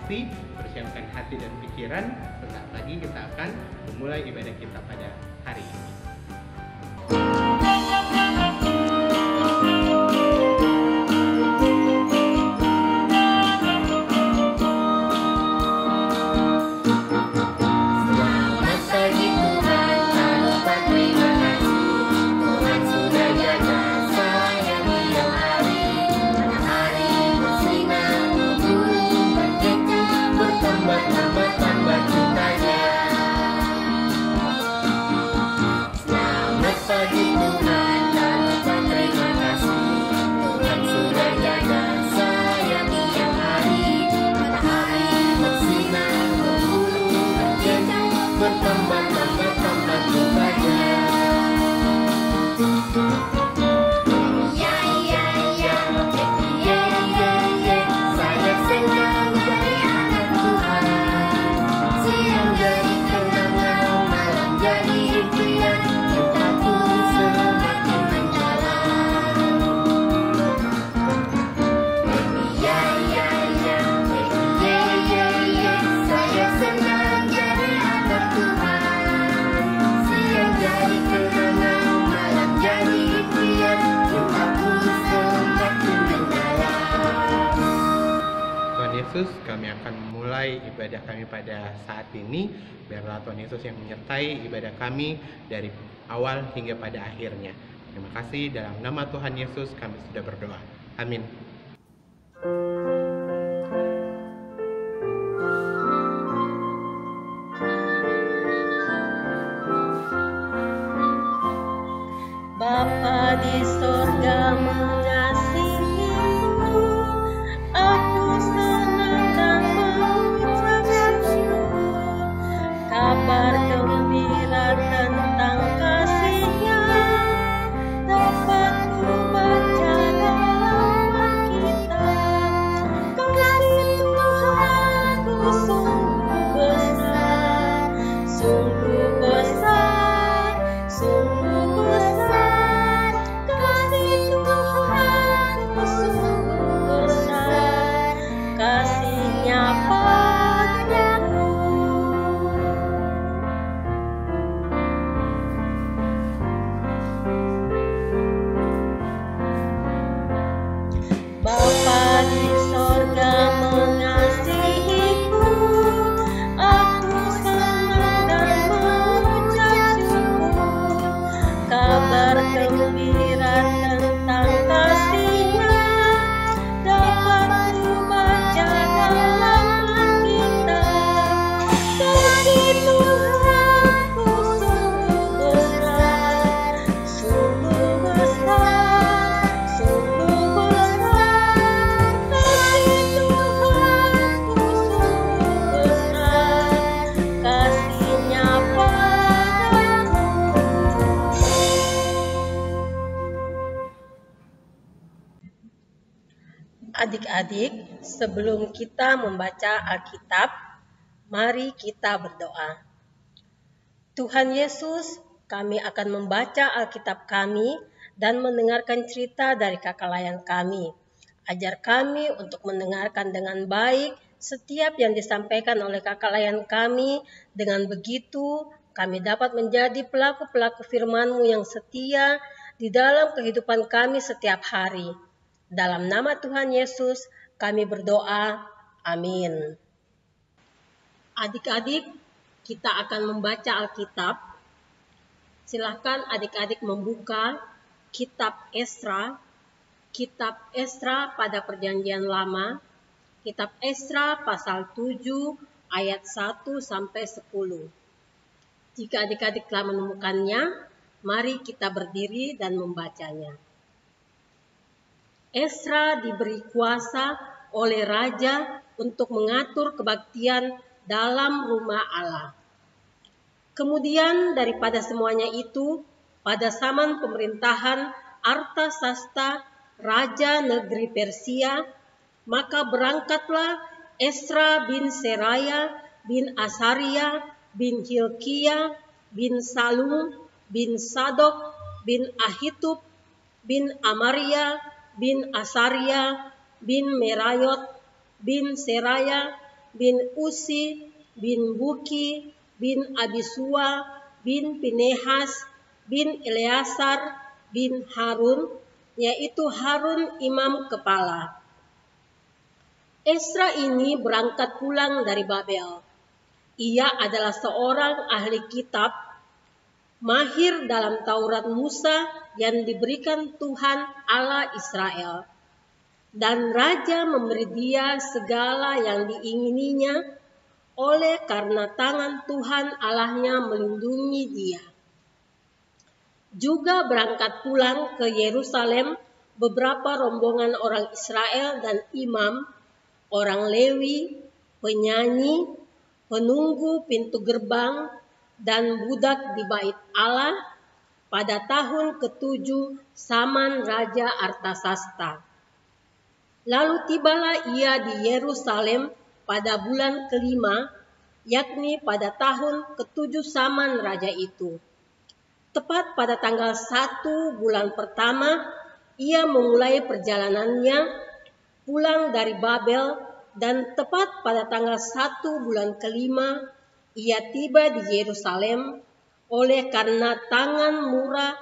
kasih, persiapkan hati dan pikiran. Sesaat lagi kita akan memulai ibadah kita pada hari ini. Yesus, kami akan memulai ibadah kami pada saat ini. Biarlah Tuhan Yesus yang menyertai ibadah kami dari awal hingga pada akhirnya. Terima kasih, dalam nama Tuhan Yesus kami sudah berdoa. Amin. Bapa di sorga mengasihimu, aku senang dan mengucap syukur. Kabar gembira tentang kasih-Nya dapat ku baca dalam Alkitab. Kasih Tuhanku sungguh besar, sungguh besar, sungguh besar. Kasih Tuhanku sungguh besar, kasih-Nya padaku. Bapa di sorga mengasihiku, aku senang dan mengucap syukur. Kabar gembira tentang kasih-Nya dapat ku baca dalam Alkitab. Kasih Tuhanku sungguh besar, sungguh besar, sungguh besar. Kasih Tuhanku sungguh besar, kasih-Nya padaku. Adik-adik, sebelum kita membaca Alkitab, mari kita berdoa. Tuhan Yesus, kami akan membaca Alkitab kami dan mendengarkan cerita dari kakak layan kami. Ajar kami untuk mendengarkan dengan baik setiap yang disampaikan oleh kakak layan kami. Dengan begitu, kami dapat menjadi pelaku-pelaku firman-Mu yang setia di dalam kehidupan kami setiap hari. Dalam nama Tuhan Yesus, kami berdoa. Amin. Adik-adik, kita akan membaca Alkitab. Silahkan adik-adik membuka Kitab Esra. Kitab Esra pada Perjanjian Lama. Kitab Esra pasal 7 ayat 1 sampai 10. Jika adik-adik telah menemukannya, mari kita berdiri dan membacanya. Esra diberi kuasa oleh raja untuk mengatur kebaktian dalam rumah Allah. Kemudian daripada semuanya itu, pada zaman pemerintahan Artasasta, raja negeri Persia, maka berangkatlah Esra bin Seraya bin Asaria bin Hilkiah bin Salum bin Sadok bin Ahitub bin Amaria bin Asaria bin Merayot bin Seraya bin Usi, bin Buki, bin Abisua, bin Pinehas, bin Eleazar, bin Harun, yaitu Harun imam kepala. Esra ini berangkat pulang dari Babel. Ia adalah seorang ahli kitab, mahir dalam Taurat Musa yang diberikan Tuhan Allah Israel. Dan raja memberi dia segala yang diingininya oleh karena tangan Tuhan Allahnya melindungi dia. Juga berangkat pulang ke Yerusalem beberapa rombongan orang Israel dan imam, orang Lewi, penyanyi, penunggu pintu gerbang, dan budak di bait Allah pada tahun ke-7 zaman Raja Artasasta. Lalu tibalah ia di Yerusalem pada bulan ke-5, yakni pada tahun ke-7 zaman raja itu. Tepat pada tanggal 1 bulan pertama, ia memulai perjalanannya pulang dari Babel, dan tepat pada tanggal 1 bulan ke-5, ia tiba di Yerusalem oleh karena tangan murah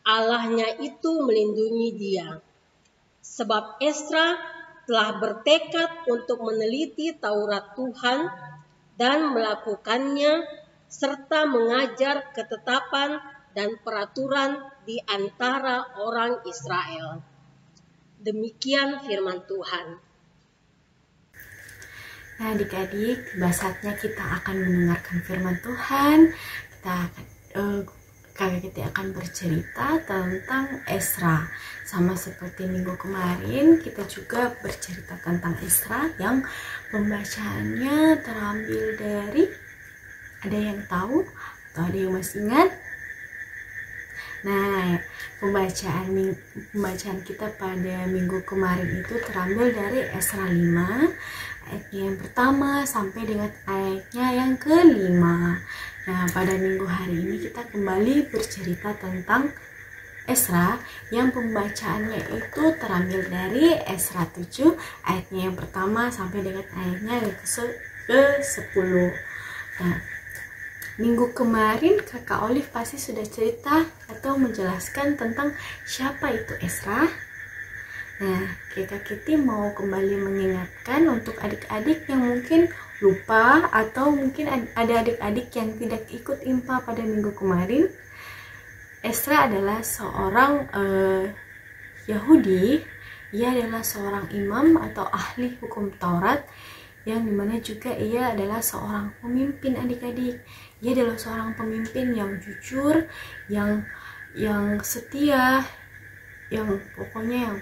Allahnya itu melindungi dia. Sebab Esra telah bertekad untuk meneliti Taurat Tuhan dan melakukannya, serta mengajar ketetapan dan peraturan di antara orang Israel. Demikian firman Tuhan. Nah, adik-adik, tiba saatnya kita akan mendengarkan firman Tuhan. Kakak Keti akan bercerita tentang Esra. Sama seperti minggu kemarin, kita juga bercerita tentang Esra yang pembacaannya terambil dari, ada yang tahu atau ada yang masih ingat? Nah, pembacaan kita pada minggu kemarin itu terambil dari Esra 5 ayatnya yang pertama sampai dengan ayatnya yang ke-5. Nah, pada minggu hari ini kita kembali bercerita tentang Esra yang pembacaannya itu terambil dari Esra 7 ayatnya yang pertama sampai dengan ayatnya yang ke-10. Nah, minggu kemarin Kakak Olive pasti sudah cerita atau menjelaskan tentang siapa itu Esra. Nah, Kakak Keti mau kembali mengingatkan untuk adik-adik yang mungkin lupa atau mungkin ada adik-adik yang tidak ikut IMPA pada minggu kemarin. Esra adalah seorang Yahudi. Ia adalah seorang imam atau ahli hukum Taurat, yang dimana juga ia adalah seorang pemimpin adik-adik. Ia adalah seorang pemimpin yang jujur, yang setia, yang pokoknya yang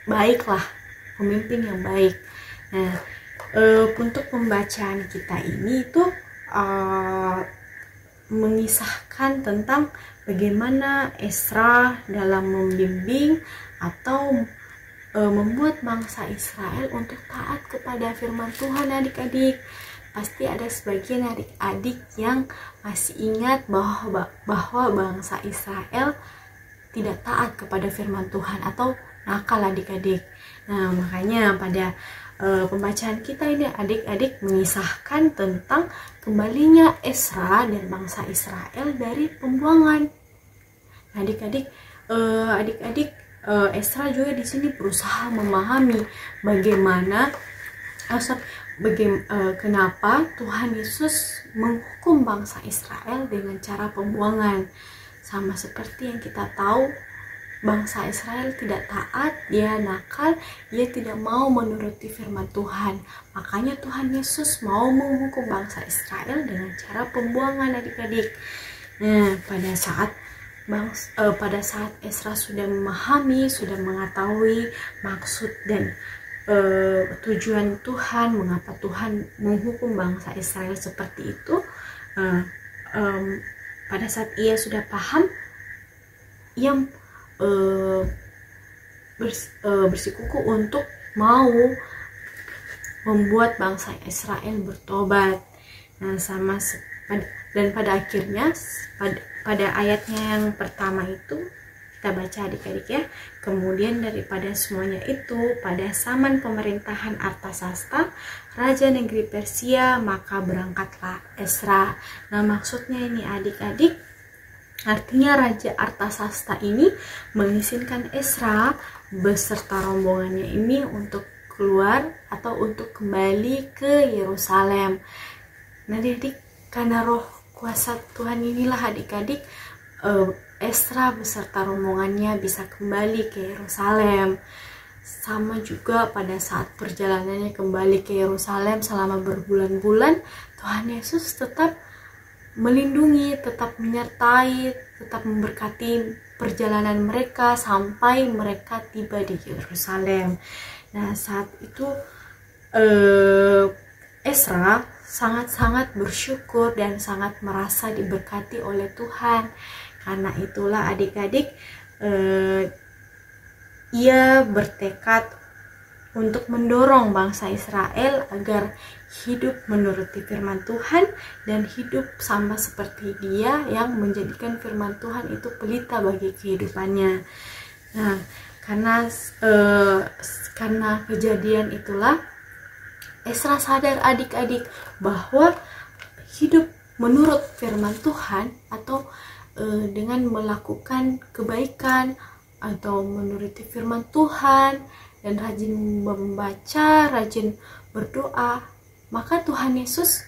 baik lah, pemimpin yang baik. Nah, untuk pembacaan kita ini itu mengisahkan tentang bagaimana Esra dalam membimbing atau membuat bangsa Israel untuk taat kepada firman Tuhan. Adik-adik, pasti ada sebagian adik-adik yang masih ingat bahwa bangsa Israel tidak taat kepada firman Tuhan atau nakal adik-adik. Nah, makanya pada pembacaan kita ini adik-adik mengisahkan tentang kembalinya Esra dan bangsa Israel dari pembuangan. Nah, adik-adik Esra juga di sini berusaha memahami kenapa Tuhan Yesus menghukum bangsa Israel dengan cara pembuangan. Sama seperti yang kita tahu, bangsa Israel tidak taat, dia nakal, dia tidak mau menuruti firman Tuhan. Makanya Tuhan Yesus mau menghukum bangsa Israel dengan cara pembuangan adik-adik. Nah, pada saat Esra sudah memahami, sudah mengetahui maksud dan tujuan Tuhan, mengapa Tuhan menghukum bangsa Israel seperti itu, pada saat ia sudah paham, ia bersikukuh untuk mau membuat bangsa Israel bertobat. Nah, dan pada akhirnya pada ayatnya yang pertama itu Kita baca adik-adik ya. Kemudian daripada semuanya itu, pada zaman pemerintahan Artasasta, Raja Negeri Persia, maka berangkatlah Esra. Nah, maksudnya ini adik-adik, artinya Raja Artasasta ini mengizinkan Esra beserta rombongannya ini untuk keluar atau untuk kembali ke Yerusalem. Nah, adik-adik, karena roh kuasa Tuhan inilah adik-adik, Esra beserta rombongannya bisa kembali ke Yerusalem. Sama juga pada saat perjalanannya kembali ke Yerusalem selama berbulan-bulan, Tuhan Yesus tetap melindungi, tetap menyertai, tetap memberkati perjalanan mereka sampai mereka tiba di Yerusalem. Nah, saat itu Esra sangat-sangat bersyukur dan sangat merasa diberkati oleh Tuhan. Karena itulah adik-adik, ia bertekad untuk mendorong bangsa Israel agar hidup menuruti firman Tuhan dan hidup sama seperti dia yang menjadikan firman Tuhan itu pelita bagi kehidupannya. Nah, karena kejadian itulah Esra sadar adik-adik bahwa hidup menurut firman Tuhan atau dengan melakukan kebaikan atau menuruti firman Tuhan dan rajin membaca, rajin berdoa, maka Tuhan Yesus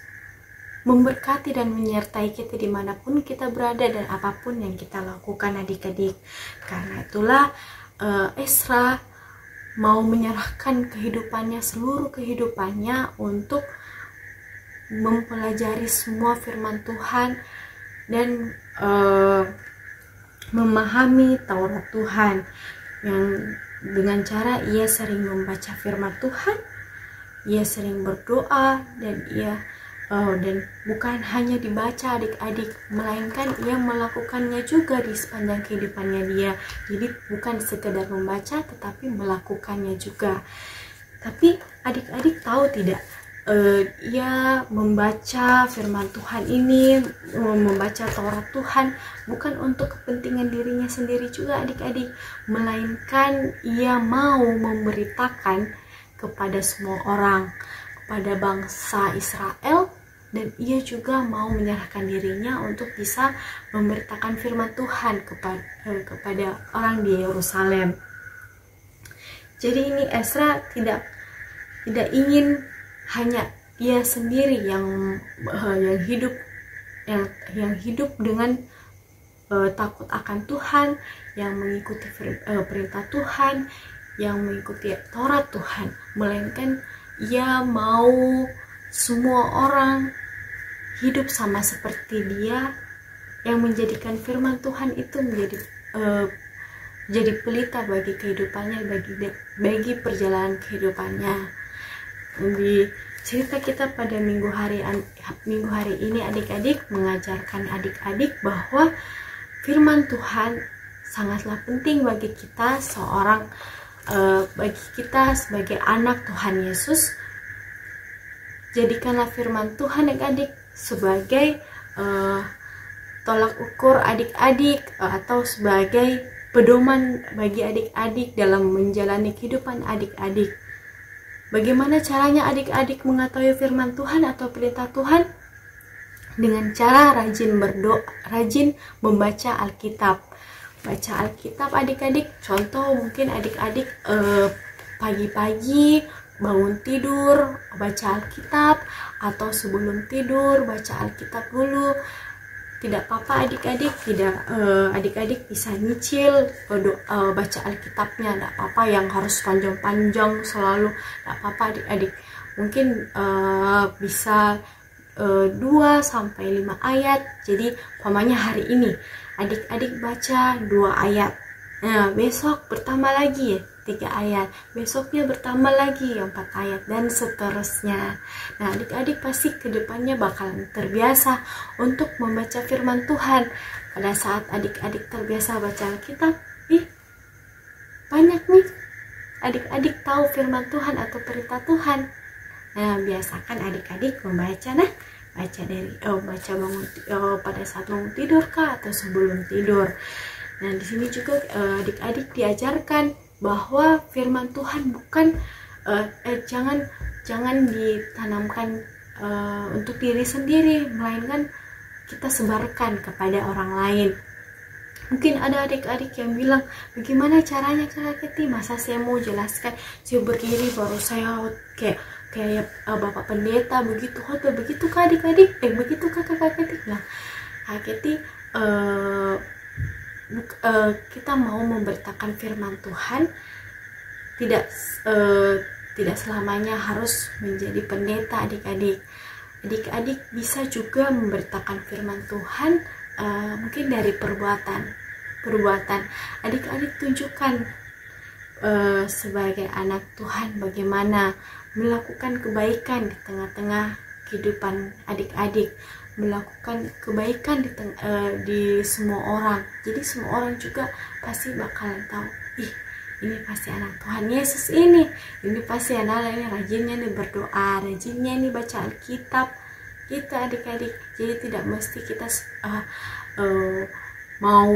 memberkati dan menyertai kita dimanapun kita berada dan apapun yang kita lakukan adik-adik. Karena itulah Esra mau menyerahkan kehidupannya, seluruh kehidupannya untuk mempelajari semua firman Tuhan dan memahami Taurat Tuhan, yang dengan cara ia sering membaca firman Tuhan, ia sering berdoa, dan dan bukan hanya dibaca adik-adik, melainkan ia melakukannya juga di sepanjang kehidupannya dia. Jadi bukan sekedar membaca tetapi melakukannya juga. Tapi adik-adik tahu tidak, ia membaca firman Tuhan ini, membaca Taurat Tuhan bukan untuk kepentingan dirinya sendiri juga adik-adik, melainkan ia mau memberitakan kepada semua orang, kepada bangsa Israel, dan ia juga mau menyerahkan dirinya untuk bisa memberitakan firman Tuhan kepada orang di Yerusalem. Jadi ini Esra tidak ingin hanya dia sendiri yang hidup dengan takut akan Tuhan, yang mengikuti perintah Tuhan, yang mengikuti Taurat Tuhan, melainkan ia mau semua orang hidup sama seperti dia, yang menjadikan firman Tuhan itu menjadi pelita bagi kehidupannya, bagi perjalanan kehidupannya. Di cerita kita pada minggu hari ini adik-adik mengajarkan adik-adik bahwa firman Tuhan sangatlah penting bagi kita bagi kita sebagai anak Tuhan Yesus. Jadikanlah firman Tuhan adik-adik sebagai tolak ukur adik-adik atau sebagai pedoman bagi adik-adik dalam menjalani kehidupan adik-adik. Bagaimana caranya adik-adik mengetahui firman Tuhan atau perintah Tuhan? Dengan cara rajin berdoa, rajin membaca Alkitab. Baca Alkitab adik-adik, contoh mungkin adik-adik pagi-pagi bangun tidur baca Alkitab, atau sebelum tidur baca Alkitab dulu. Tidak apa-apa adik-adik, adik-adik bisa nyicil baca Alkitabnya, tidak apa-apa yang harus panjang-panjang selalu, tidak apa-apa adik-adik. Mungkin bisa 2-5 ayat. Jadi umpamanya hari ini adik-adik baca 2 ayat, nah besok bertambah lagi 3 ayat, besoknya bertambah lagi 4 ayat, dan seterusnya. Nah adik-adik pasti kedepannya bakalan terbiasa untuk membaca firman Tuhan. Pada saat adik-adik terbiasa baca Alkitab, banyak nih adik-adik tahu firman Tuhan atau perintah Tuhan. Nah biasakan adik-adik membaca, baca bangun pada saat bangun tidur kah atau sebelum tidur. Nah, di sini juga adik-adik diajarkan bahwa firman Tuhan bukan jangan ditanamkan untuk diri sendiri, melainkan kita sebarkan kepada orang lain. Mungkin ada adik-adik yang bilang, bagaimana caranya Kak Keti? Masa saya mau jelaskan, saya berdiri baru saya kayak Bapak Pendeta begitu khotbah begitu Kak adik-adik, begitu Kakak Keti. Nah, Kak Keti kita mau memberitakan firman Tuhan, tidak selamanya harus menjadi pendeta adik-adik. Adik-adik bisa juga memberitakan firman Tuhan mungkin dari perbuatan. Adik-adik tunjukkan sebagai anak Tuhan bagaimana melakukan kebaikan di tengah-tengah kehidupan adik-adik, melakukan kebaikan di semua orang. Jadi semua orang juga pasti bakalan tahu, ini pasti anak Tuhan Yesus ini pasti anak ini rajinnya nih berdoa, rajinnya nih baca Alkitab. Gitu adik-adik. Jadi tidak mesti kita mau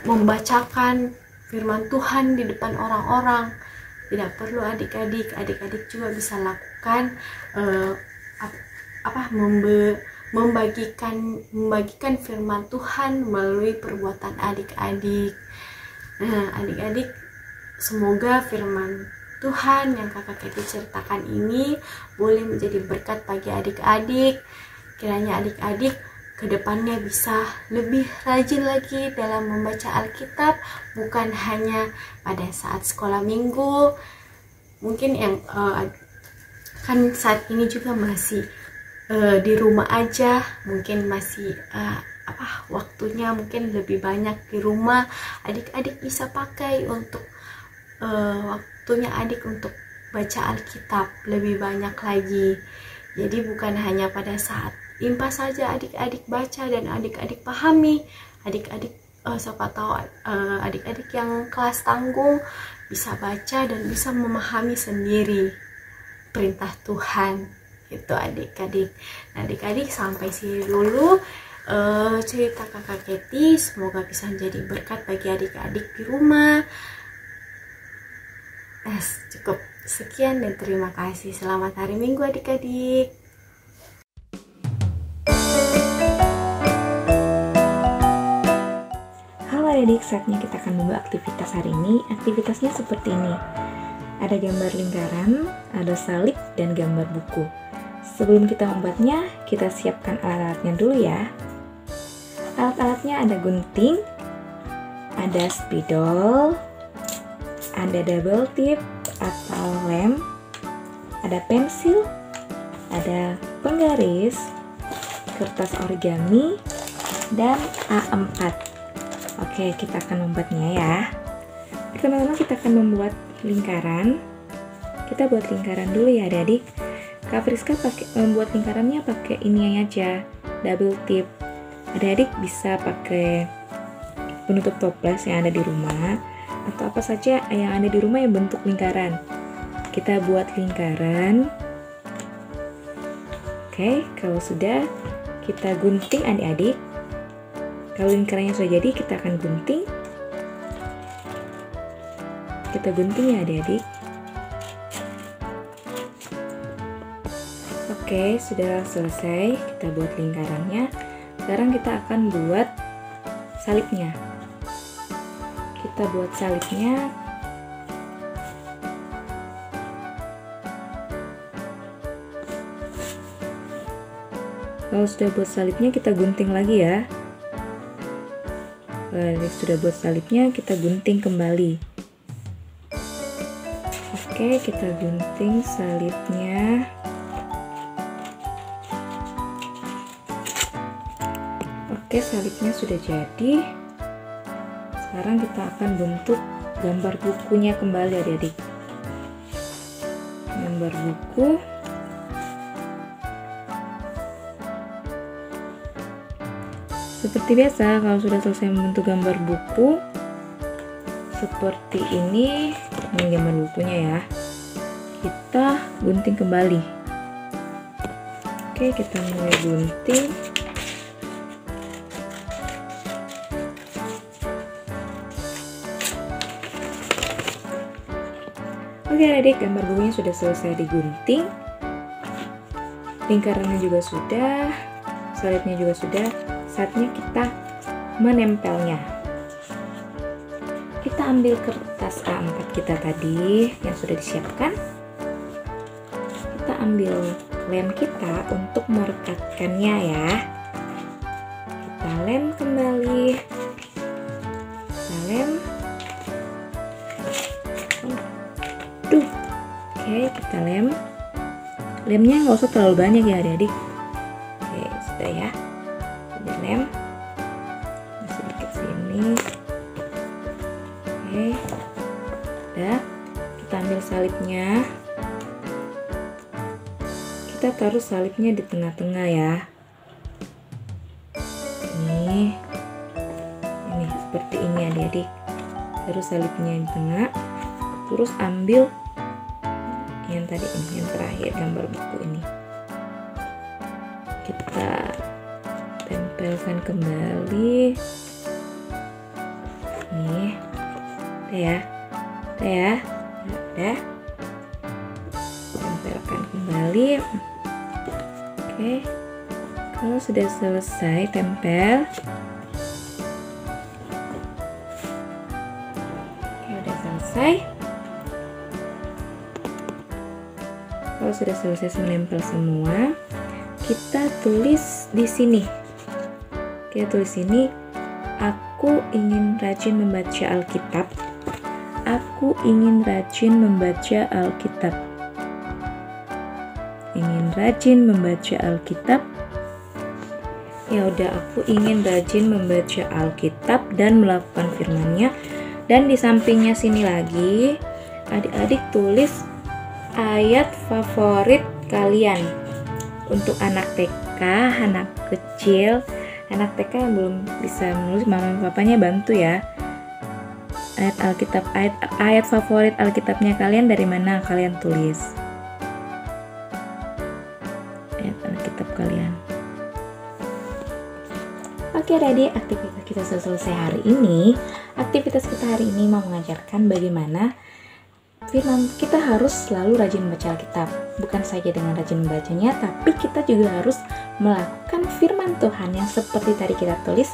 membacakan firman Tuhan di depan orang-orang. Tidak perlu adik-adik juga bisa lakukan membagikan firman Tuhan melalui perbuatan adik-adik. Nah, adik-adik, semoga firman Tuhan yang Kakak Keti ceritakan ini boleh menjadi berkat bagi adik-adik. Kiranya adik-adik kedepannya bisa lebih rajin lagi dalam membaca Alkitab, bukan hanya pada saat sekolah minggu. Mungkin yang kan saat ini juga masih di rumah aja, mungkin masih waktunya mungkin lebih banyak di rumah. Adik-adik bisa pakai untuk waktunya adik untuk baca Alkitab lebih banyak lagi. Jadi bukan hanya pada saat impas saja adik-adik baca dan adik-adik pahami. Adik-adik siapa tahu adik-adik yang kelas tanggung bisa baca dan bisa memahami sendiri perintah Tuhan. Itu adik-adik. Nah, adik-adik sampai sini dulu cerita Kakak Keti. Semoga bisa menjadi berkat bagi adik-adik di rumah. Cukup sekian dan terima kasih. Selamat hari Minggu adik-adik. Halo adik, saatnya kita akan membuat aktivitas hari ini. Aktivitasnya seperti ini. Ada gambar lingkaran, ada salib, dan gambar buku. Sebelum kita membuatnya, kita siapkan alat-alatnya dulu ya. Alat-alatnya ada gunting, ada spidol, ada double tip atau lem, ada pensil, ada penggaris, kertas origami, dan A4. Oke, kita akan membuatnya ya. Pertama-tama kita akan membuat lingkaran. Kita buat lingkaran dulu ya adik-adik. Kak Friska membuat lingkarannya pakai ini aja, double tip. Adik-adik bisa pakai penutup toples yang ada di rumah, atau apa saja yang ada di rumah yang bentuk lingkaran. Kita buat lingkaran. Oke, kalau sudah, kita gunting adik-adik. Kalau lingkarannya sudah jadi, kita akan gunting. Kita gunting ya adik-adik. Oke, sudah selesai. Kita buat lingkarannya. Sekarang kita akan buat salibnya. Kita buat salibnya. Kalau sudah buat salibnya, kita gunting lagi ya. Kalau sudah buat salibnya, kita gunting kembali. Oke, kita gunting salibnya. Oke, salibnya sudah jadi. Sekarang kita akan bentuk gambar bukunya kembali adik-adik. Gambar buku. Seperti biasa, kalau sudah selesai membentuk gambar buku seperti ini gambar bukunya ya, kita gunting kembali. Oke, kita mulai gunting. Oke adik, gambar bukunya sudah selesai digunting, lingkarannya juga sudah, salibnya juga sudah. Saatnya kita menempelnya. Kita ambil kertas A4 kita tadi yang sudah disiapkan. Kita ambil lem kita untuk merekatkannya ya. Kita lem kembali. Kita lem. Oke, kita lem. Lemnya nggak usah terlalu banyak ya adik-adik. Oke, sudah ya. Sudah lem. Sedikit sini. Oke. Udah. Kita ambil salibnya. Kita taruh salibnya di tengah-tengah ya. Ini seperti ini adik-adik. Taruh salibnya di tengah. Terus ambil yang tadi ini, yang terakhir gambar buku ini. Kita tempelkan kembali. Nih, udah ya, udah. Tempelkan kembali. Oke, kalau sudah selesai tempel, oke, udah selesai. Kalau sudah selesai menempel semua, kita tulis di sini. Kita tulis sini, aku ingin rajin membaca Alkitab. Aku ingin rajin membaca Alkitab. Ingin rajin membaca Alkitab. Ya udah, aku ingin rajin membaca Alkitab dan melakukan firman-Nya. Dan di sampingnya sini lagi, adik-adik tulis ayat favorit kalian. Untuk anak TK, anak kecil, anak TK yang belum bisa menulis, mama papanya bantu ya. Ayat Alkitab, ayat favorit Alkitabnya kalian dari mana kalian tulis? Ayat Alkitab kalian. Oke adik, aktivitas kita sudah selesai hari ini. Aktivitas kita hari ini mau mengajarkan bagaimana firman kita harus selalu rajin membaca Alkitab. Bukan saja dengan rajin membacanya, tapi kita juga harus melakukan firman Tuhan yang seperti tadi kita tulis.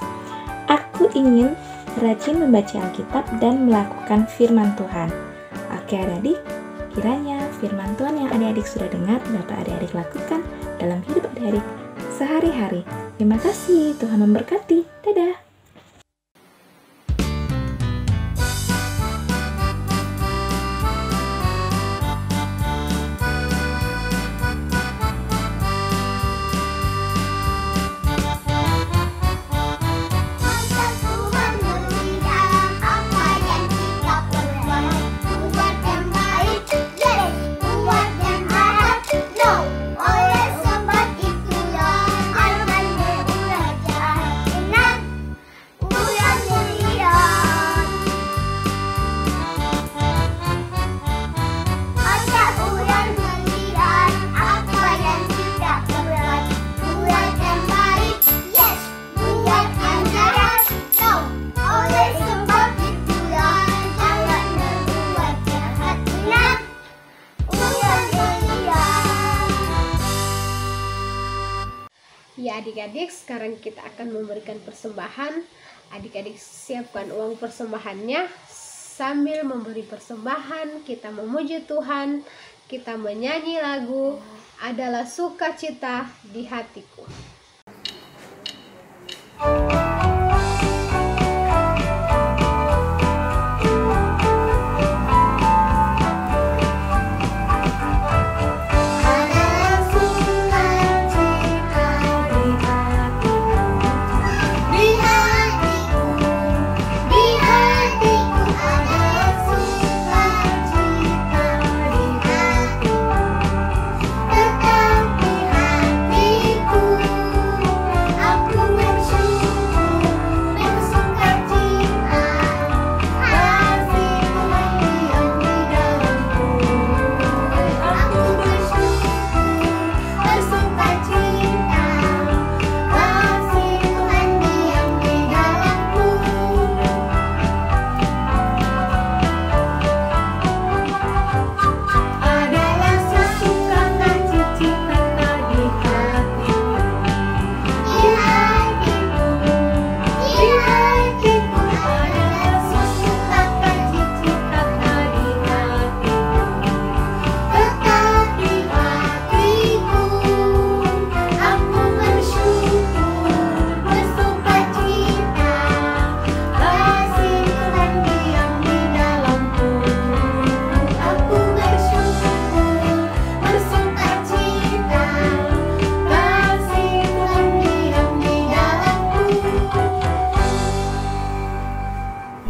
Aku ingin rajin membaca Alkitab dan melakukan firman Tuhan. Oke adik-adik, kiranya firman Tuhan yang adik-adik sudah dengar dapat adik-adik lakukan dalam hidup adik-adik sehari-hari. Terima kasih, Tuhan memberkati. Dadah. Ya adik-adik, sekarang kita akan memberikan persembahan. Adik-adik siapkan uang persembahannya. Sambil memberi persembahan, kita memuji Tuhan, kita menyanyi lagu Adalah Sukacita di Hatiku. Aku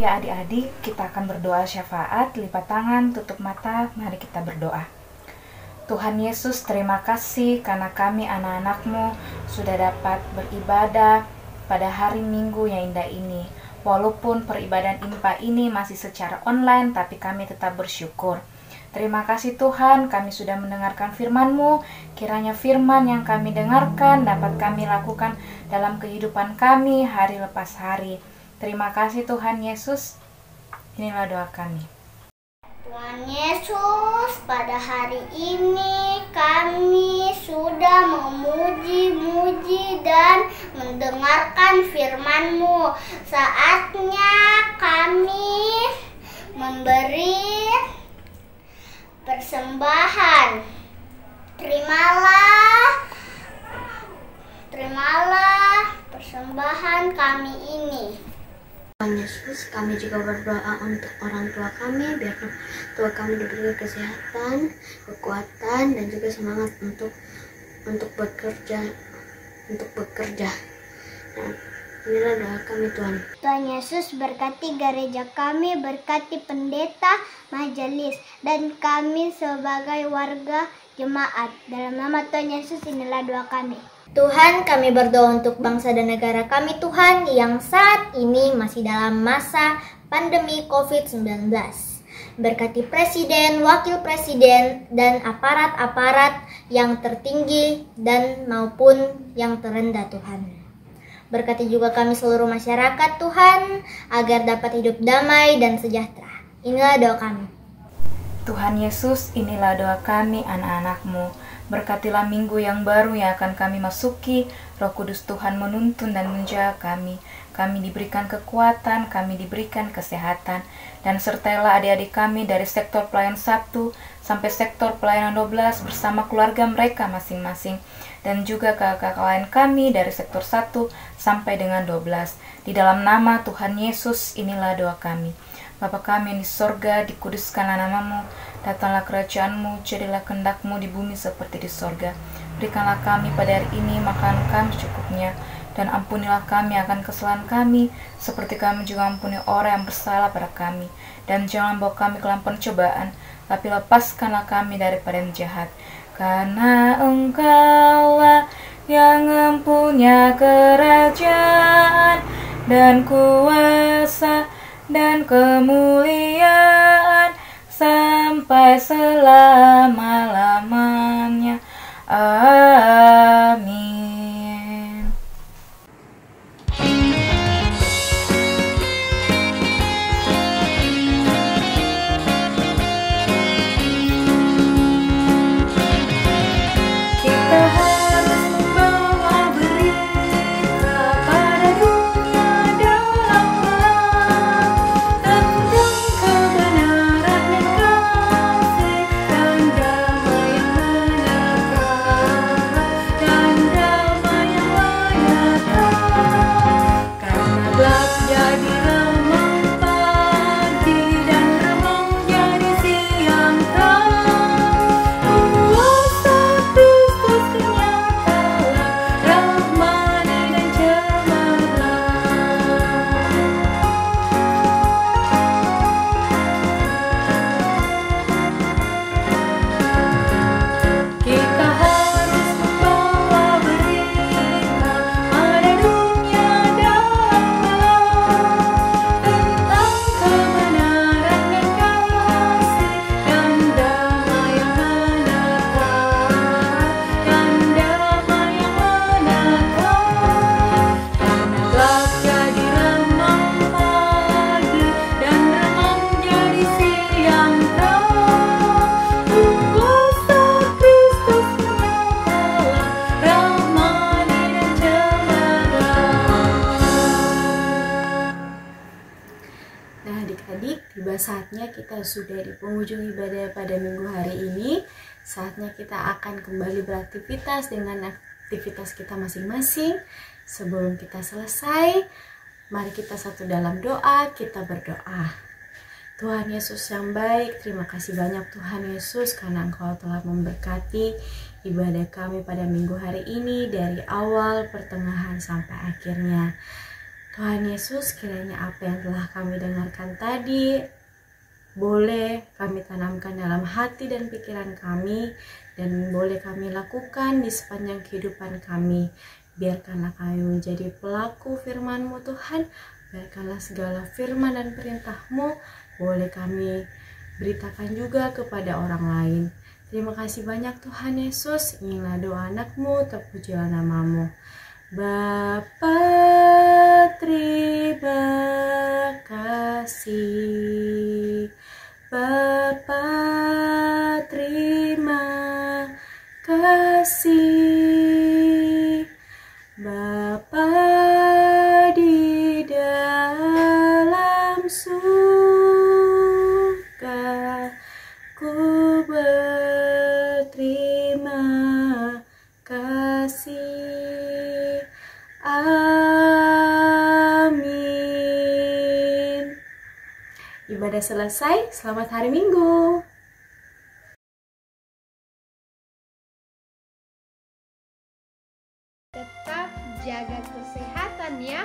Ya adik-adik, kita akan berdoa syafaat, lipat tangan, tutup mata, mari kita berdoa. Tuhan Yesus, terima kasih karena kami anak-anak-Mu sudah dapat beribadah pada hari Minggu yang indah ini. Walaupun peribadahan IMPA ini masih secara online, tapi kami tetap bersyukur. Terima kasih Tuhan, kami sudah mendengarkan firman-Mu. Kiranya firman yang kami dengarkan dapat kami lakukan dalam kehidupan kami hari lepas hari. Terima kasih Tuhan Yesus. Inilah doa kami. Tuhan Yesus, pada hari ini kami sudah memuji-muji dan mendengarkan firman-Mu. Saatnya kami memberi persembahan. Terimalah persembahan kami ini. Tuhan Yesus, kami juga berdoa untuk orang tua kami, biar tua kami diberi kesehatan, kekuatan, dan juga semangat untuk bekerja. Nah, inilah doa kami Tuhan. Tuhan Yesus, berkati gereja kami, berkati pendeta, majelis, dan kami sebagai warga jemaat. Dalam nama Tuhan Yesus, inilah doa kami. Tuhan, kami berdoa untuk bangsa dan negara kami Tuhan yang saat ini masih dalam masa pandemi COVID-19. Berkati presiden, wakil presiden, dan aparat-aparat yang tertinggi dan maupun yang terendah Tuhan. Berkati juga kami seluruh masyarakat Tuhan agar dapat hidup damai dan sejahtera. Inilah doa kami. Tuhan Yesus, inilah doa kami anak-anak-Mu. Berkatilah minggu yang baru yang akan kami masuki. Roh Kudus Tuhan menuntun dan menjaga kami. Kami diberikan kekuatan, kami diberikan kesehatan. Dan sertailah adik-adik kami dari sektor pelayanan 1 sampai sektor pelayanan 12 bersama keluarga mereka masing-masing. Dan juga kakak-kakak lain kami dari sektor 1 sampai dengan 12. Di dalam nama Tuhan Yesus, inilah doa kami. Bapa kami di sorga, dikuduskanlah nama-Mu, datanglah kerajaan-Mu, jadilah kehendak-Mu di bumi seperti di sorga. Berikanlah kami pada hari ini makanan kami secukupnya, dan ampunilah kami akan kesalahan kami, seperti kami juga ampuni orang yang bersalah pada kami. Dan jangan bawa kami ke dalam pencobaan, tapi lepaskanlah kami daripada yang jahat. Karena Engkaulah yang mempunyai kerajaan dan kuasa dan kemuliaan sampai selama-lamanya. Amin. Kita harus membawa berita pada dunia dalam malam tentang kebenaran dan kasih dan damai yang menetap, dan damai yang menetap. Karena gelap jadi remang pagi dan remang jadi siang terang. Kuasa Kristus kenyatalah, rahmani dan cemerlang. Kita harus membawa berita pada dunia dalam malam tentang kebenaran dan kasih dan damai yang menetap, dan damai yang menetap. Karena gelap jadi remang pagi dan remang jadi siang terang. Kuasa Kristus menyatalah, rahmani dan cemerlang. Nah adik-adik, tiba saatnya kita sudah di penghujung ibadah pada minggu hari ini. Saatnya kita akan kembali beraktivitas dengan aktivitas kita masing-masing. Sebelum kita selesai, mari kita satu dalam doa, kita berdoa. Tuhan Yesus yang baik, terima kasih banyak Tuhan Yesus karena Engkau telah memberkati ibadah kami pada minggu hari ini dari awal, pertengahan, sampai akhirnya. Tuhan Yesus, kiranya apa yang telah kami dengarkan tadi boleh kami tanamkan dalam hati dan pikiran kami, dan boleh kami lakukan di sepanjang kehidupan kami. Biarkanlah kami menjadi pelaku firman-Mu Tuhan. Biarkanlah segala firman dan perintah-Mu boleh kami beritakan juga kepada orang lain. Terima kasih banyak Tuhan Yesus. Inilah doa anak-Mu, terpujilah nama-Mu. Bapa, terima kasih. Bapa, terima kasih. Bapa di dalam surga, ku berterima kasih. Amin. Ibadah selesai, selamat hari Minggu. Tetap jaga kesehatan ya.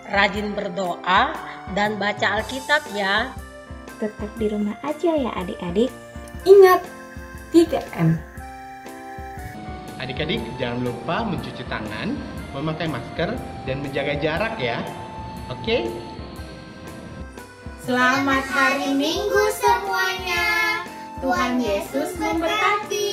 Rajin berdoa dan baca Alkitab ya. Tetap di rumah aja ya adik-adik. Ingat, 3M. Adik-adik jangan lupa mencuci tangan, memakai masker, dan menjaga jarak ya. Oke? Selamat hari Minggu semuanya. Tuhan Yesus memberkati.